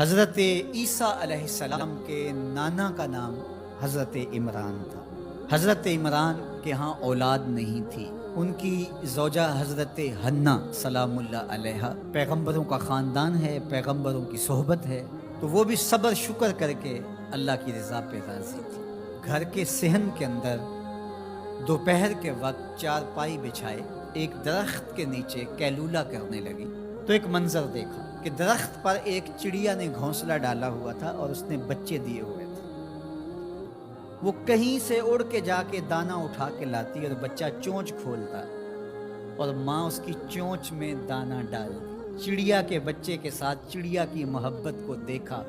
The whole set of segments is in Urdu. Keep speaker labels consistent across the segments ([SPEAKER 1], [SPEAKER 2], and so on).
[SPEAKER 1] حضرت عیسیٰ علیہ السلام کے نانا کا نام حضرت عمران تھا۔ حضرت عمران کے ہاں اولاد نہیں تھی۔ ان کی زوجہ حضرت حنا سلام اللہ علیہا پیغمبروں کا خاندان ہے، پیغمبروں کی صحبت ہے، تو وہ بھی صبر شکر کر کے اللہ کی رضا پہ راضی تھی۔ گھر کے صحن کے اندر دوپہر کے وقت چارپائی بچھائے ایک درخت کے نیچے کیلولا کرنے لگی تو ایک منظر دیکھا کہ درخت پر ایک چڑیا نے گھونسلہ ڈالا ہوا تھا اور اس نے بچے دیے ہوئے تھے۔ وہ کہیں سے اڑ کے جا کے دانا اٹھا کے لاتی اور بچہ چونچ کھولتا اور ماں اس کی چونچ میں دانا ڈالتی۔ چڑیا کے بچے کے ساتھ چڑیا کی محبت کو دیکھا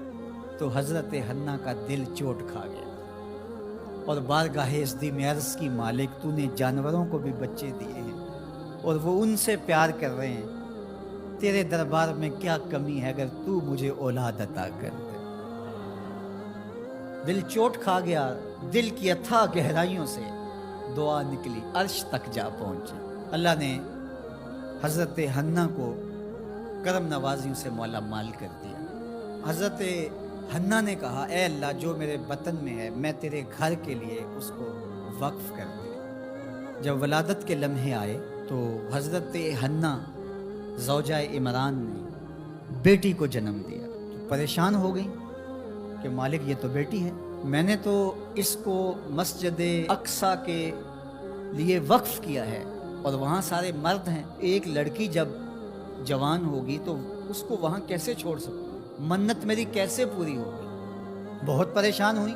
[SPEAKER 1] تو حضرت حنا کا دل چوٹ کھا گیا اور بارگاہ عزدی میں عرض کی، مالک تو نے جانوروں کو بھی بچے دیے ہیں اور وہ ان سے پیار کر رہے ہیں، تیرے دربار میں کیا کمی ہے اگر تو مجھے اولاد عطا کر دے۔ دل چوٹ کھا گیا، دل کی اتھاہ گہرائیوں سے دعا نکلی، عرش تک جا پہنچی۔ اللہ نے حضرت حنا کو کرم نوازیوں سے مولا مال کر دیا۔ حضرت حنا نے کہا، اے اللہ جو میرے وطن میں ہے میں تیرے گھر کے لیے اس کو وقف کر دیا۔ جب ولادت کے لمحے آئے تو حضرت حنا زوجہ عمران نے بیٹی کو جنم دیا تو پریشان ہو گئی کہ مالک یہ تو بیٹی ہے، میں نے تو اس کو مسجد اقصیٰ کے لیے وقف کیا ہے اور وہاں سارے مرد ہیں، ایک لڑکی جب جوان ہوگی تو اس کو وہاں کیسے چھوڑ سکوں، منت میری کیسے پوری ہوگی۔ بہت پریشان ہوئی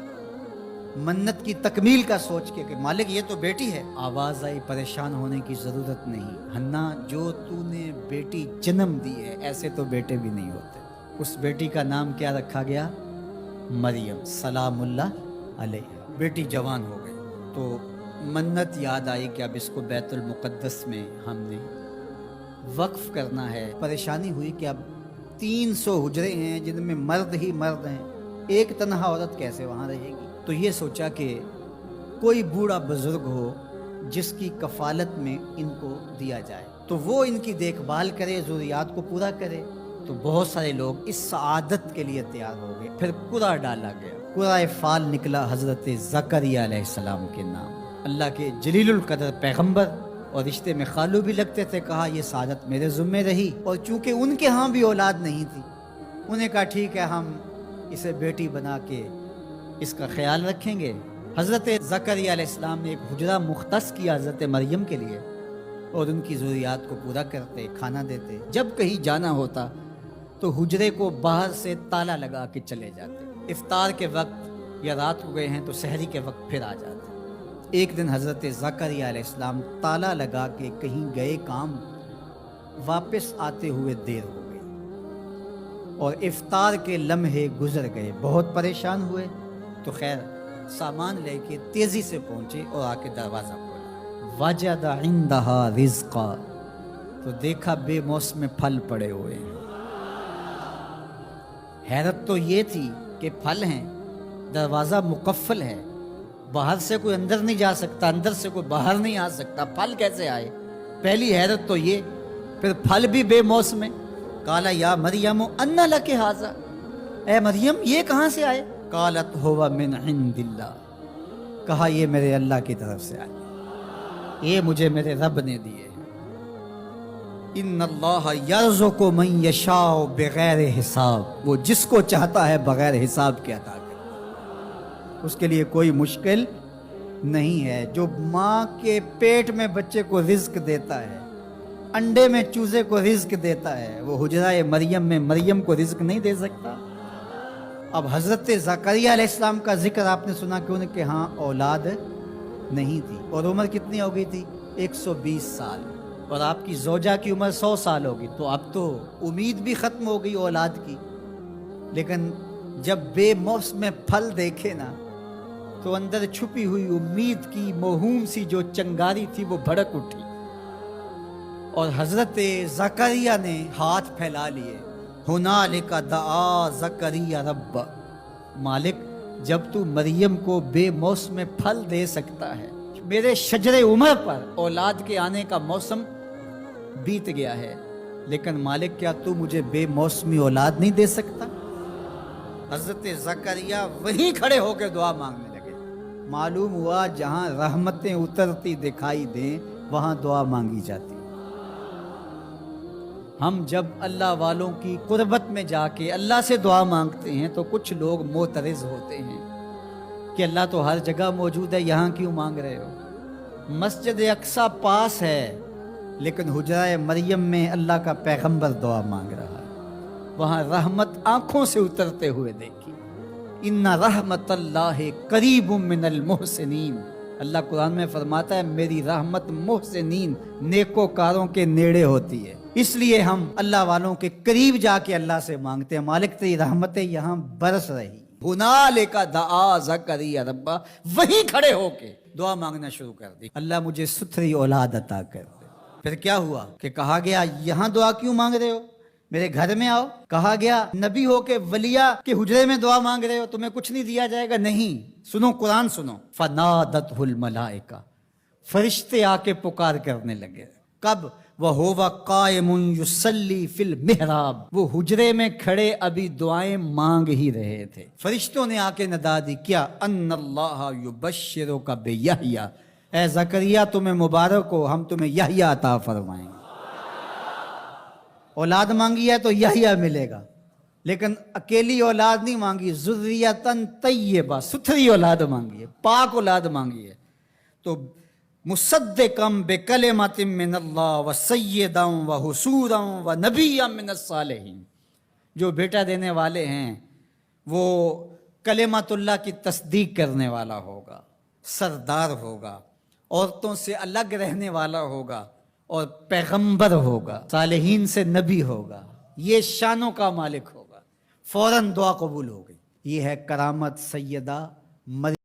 [SPEAKER 1] منت کی تکمیل کا سوچ کے کہ مالک یہ تو بیٹی ہے۔ آواز آئی، پریشان ہونے کی ضرورت نہیں حنا، جو تو نے بیٹی جنم دی ہے ایسے تو بیٹے بھی نہیں ہوتے۔ اس بیٹی کا نام کیا رکھا گیا؟ مریم سلام اللہ علیہ۔ بیٹی جوان ہو گئی تو منت یاد آئی کہ اب اس کو بیت المقدس میں ہم نے وقف کرنا ہے۔ پریشانی ہوئی کہ اب 300 حجرے ہیں جن میں مرد ہی مرد ہیں، ایک تنہا عورت کیسے وہاں رہے گی؟ تو یہ سوچا کہ کوئی بوڑھا بزرگ ہو جس کی کفالت میں ان کو دیا جائے تو وہ ان کی دیکھ بھال کرے، ضروریات کو پورا کرے۔ تو بہت سارے لوگ اس سعادت کے لیے تیار ہو گئے۔ پھر قرعہ ڈالا گیا، قرعہ فال نکلا حضرت زکریا علیہ السلام کے نام۔ اللہ کے جلیل القدر پیغمبر اور رشتے میں خالو بھی لگتے تھے، کہا یہ سعادت میرے ذمہ رہی، اور چونکہ ان کے ہاں بھی اولاد نہیں تھی انہیں کہا ٹھیک ہے ہم اسے بیٹی بنا کے اس کا خیال رکھیں گے۔ حضرت زکریا علیہ السلام نے ایک حجرہ مختص کیا حضرت مریم کے لیے اور ان کی ضروریات کو پورا کرتے، کھانا دیتے۔ جب کہیں جانا ہوتا تو حجرے کو باہر سے تالا لگا کے چلے جاتے، افطار کے وقت یا رات کو گئے ہیں تو سحری کے وقت پھر آ جاتے۔ ایک دن حضرت زکریا علیہ السلام تالا لگا کے کہیں گئے کام، واپس آتے ہوئے دیر ہو گئی اور افطار کے لمحے گزر گئے۔ بہت پریشان ہوئے تو خیر سامان لے کے تیزی سے پہنچے اور آ کے دروازہ کھولا، وجد عندہا رزقا، تو دیکھا بے موسم پھل پڑے ہوئے ہیں۔ حیرت تو یہ تھی کہ پھل ہیں، دروازہ مقفل ہے، باہر سے کوئی اندر نہیں جا سکتا، اندر سے کوئی باہر نہیں آ سکتا، پھل کیسے آئے؟ پہلی حیرت تو یہ، پھر پھل بھی بے موسم ہے۔ قال یا مریم ان لک ھذا، اے مریم یہ کہاں سے آئے؟ قالت ہوا من عند اللہ، کہا یہ میرے اللہ کی طرف سے آئے، یہ مجھے میرے رب نے دیے ہیں۔ ان اللہ یرزق من یشاء بغیر حساب، وہ جس کو چاہتا ہے بغیر حساب کے عطا کرتا، اس کے لیے کوئی مشکل نہیں ہے۔ جو ماں کے پیٹ میں بچے کو رزق دیتا ہے، انڈے میں چوزے کو رزق دیتا ہے، وہ حجرہ مریم میں مریم کو رزق نہیں دے سکتا؟ اب حضرت زکریا علیہ السلام کا ذکر آپ نے سنا کہ ان کے ہاں اولاد نہیں تھی، اور عمر کتنی ہو گئی تھی؟ 120 سال، اور آپ کی زوجہ کی عمر 100 سال ہوگی، تو اب تو امید بھی ختم ہو گئی اولاد کی۔ لیکن جب بے موسم پھل دیکھے نا تو اندر چھپی ہوئی امید کی موہوم سی جو چنگاری تھی وہ بھڑک اٹھی، اور حضرت زکریا نے ہاتھ پھیلا لیے، ہنالک دعا زکریا رب، مالک جب تو مریم کو بے موسم پھل دے سکتا ہے، میرے شجر عمر پر اولاد کے آنے کا موسم بیت گیا ہے، لیکن مالک کیا تو مجھے بے موسمی اولاد نہیں دے سکتا؟ حضرت زکریا وہیں کھڑے ہو کے دعا مانگنے لگے۔ معلوم ہوا جہاں رحمتیں اترتی دکھائی دیں وہاں دعا مانگی جاتی۔ ہم جب اللہ والوں کی قربت میں جا کے اللہ سے دعا مانگتے ہیں تو کچھ لوگ معترض ہوتے ہیں کہ اللہ تو ہر جگہ موجود ہے، یہاں کیوں مانگ رہے ہو؟ مسجد اقصی پاس ہے لیکن حجرہ مریم میں اللہ کا پیغمبر دعا مانگ رہا ہے، وہاں رحمت آنکھوں سے اترتے ہوئے دیکھی۔ ان رحمت اللہ قریب من المحسنین، اللہ قرآن میں فرماتا ہے میری رحمت محسنین نیکوکاروں کے نیڑے ہوتی ہے، اس لیے ہم اللہ والوں کے قریب جا کے اللہ سے مانگتے ہیں، مالک تیری رحمتیں یہاں برس رہی۔ ہنالک دعا زکریا ربہ، وہیں کھڑے ہو کے دعا مانگنا شروع کر دی، اللہ مجھے ستھری اولاد عطا کر دے۔ پھر کیا ہوا کہ کہا گیا یہاں دعا کیوں مانگ رہے ہو، میرے گھر میں آؤ۔ کہا گیا نبی ہو کے ولیہ کے حجرے میں دعا مانگ رہے ہو، تمہیں کچھ نہیں دیا جائے گا؟ نہیں، سنو قرآن سنو۔ فنادتہ الملائکہ، فرشتے آ کے پکار کرنے لگے۔ کب؟ وَهُوَ قَائِمٌ يُصَلِّي فِي الْمِحْرَابِ، وہ حجرے میں کھڑے ابھی دعائیں مانگ ہی رہے تھے، فرشتوں نے آ کے ندا دی کیا؟ ان اللہ یبشرک بیحییٰ، اے زکریا تمہیں مبارک ہو، ہم تمہیں یحییٰ عطا فرمائیں گے۔ اولاد مانگی ہے تو یحییٰ ملے گا، لیکن اکیلی اولاد نہیں مانگی، ذریۃً طیبہ، ستھری اولاد مانگی ہے، پاک اولاد مانگی ہے۔ تو مصدقاً بکلمۃ من اللہ وسیداً وحصوراً ونبیاً من الصالحین، جو بیٹا دینے والے ہیں وہ کلمت اللہ کی تصدیق کرنے والا ہوگا، سردار ہوگا، عورتوں سے الگ رہنے والا ہوگا اور پیغمبر ہوگا، صالحین سے نبی ہوگا، یہ شانوں کا مالک ہوگا۔ فوراً دعا قبول ہو گئی۔ یہ ہے کرامت سیدہ مریم۔